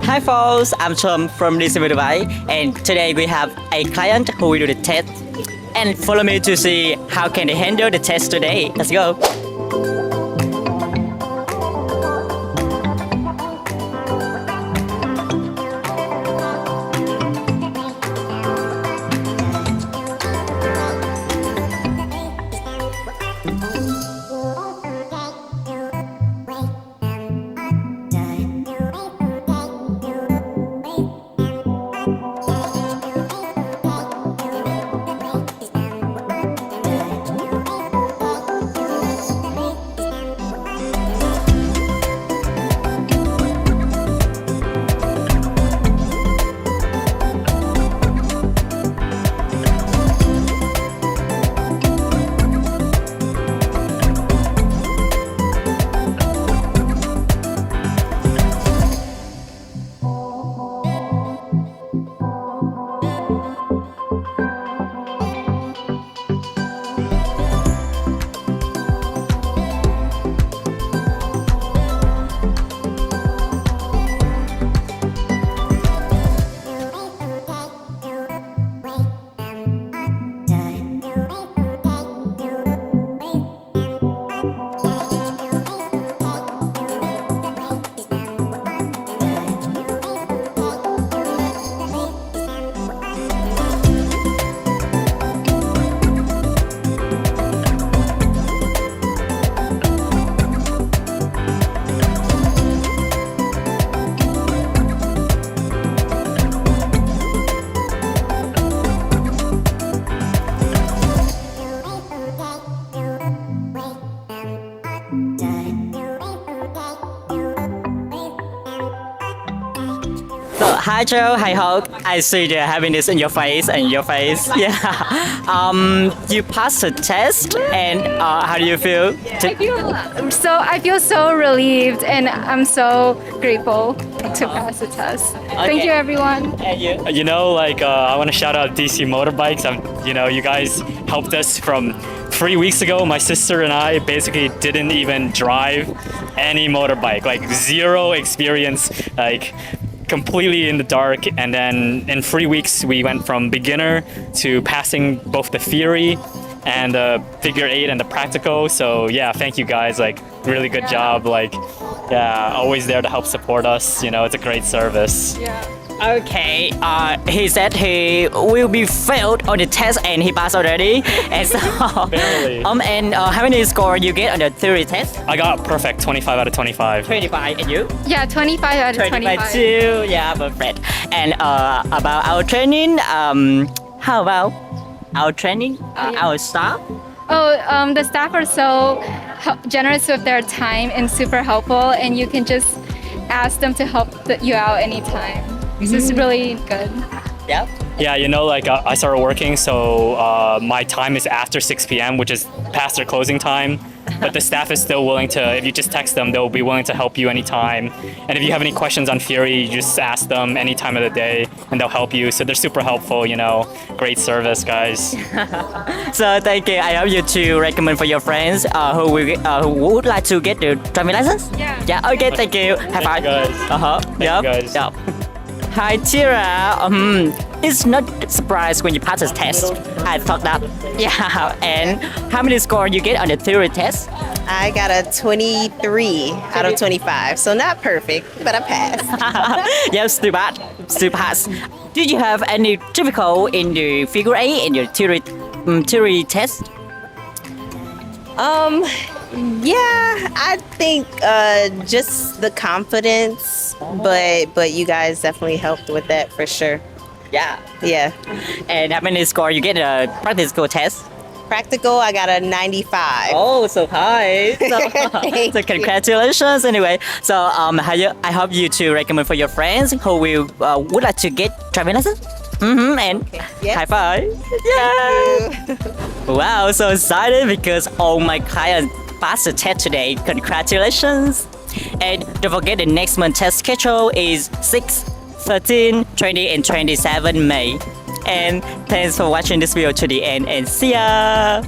Hi folks, I'm Tom from DC Motorbikes, and today we have a client who will do the test. And follow me to see how can they handle the test today. Let's go. So, hi Joe, hi Hulk. I see the happiness in your face and your face. Yeah. You passed the test, and how do you feel? I feel so relieved and I'm so grateful to pass the test. Thank you everyone. And you? I want to shout out DC Motorbikes. You guys helped us from 3 weeks ago. My sister and I basically didn't even drive any motorbike, like zero experience, like completely in the dark. And then in 3 weeks, we went from beginner to passing both the theory and the figure eight and the practical. So yeah, thank you guys. Like really good job. Like yeah, always there to help support us. It's a great service. Okay, he said he will be failed on the test and he passed already. And so, Barely. And how many score you get on the theory test? I got perfect, 25 out of 25. 25, and you? Yeah, 25 out of 25. too. Yeah, perfect. And about our training, how about our training, our staff? The staff are so generous with their time and super helpful, and you can just ask them to help you out anytime. This is really good. Yeah. Yeah, I started working, so my time is after 6 p.m., which is past their closing time. But the staff is still willing to, if you just text them, they'll be willing to help you anytime. And if you have any questions on theory, you just ask them any time of the day and they'll help you. So they're super helpful, great service, guys. So thank you. I hope you to recommend for your friends who would like to get the driving license. Yeah. Yeah. Okay. Thank you. Have fun. Thank you, guys. Yep. you, guys. Yep. Hi Tira. It's not surprised when you pass the test. I thought that. Yeah. And how many score you get on the theory test? I got a 23 out of 25, so not perfect, but I passed. Yeah, still bad. Still pass. Did you have any difficult in the figure eight in your theory test? Yeah, I think just the confidence, but you guys definitely helped with that for sure. Yeah. Yeah. And how many score you get in a practical test? Practical, I got a 95. Oh, so high. So congratulations anyway. So I hope you to recommend for your friends who would like to get driving license. And Yes. high five. Yeah. Wow, so excited because all my clients passed the test today. Congratulations. And don't forget the next month test schedule is 6, 13, 20 and 27 May. And thanks for watching this video to the end and see ya!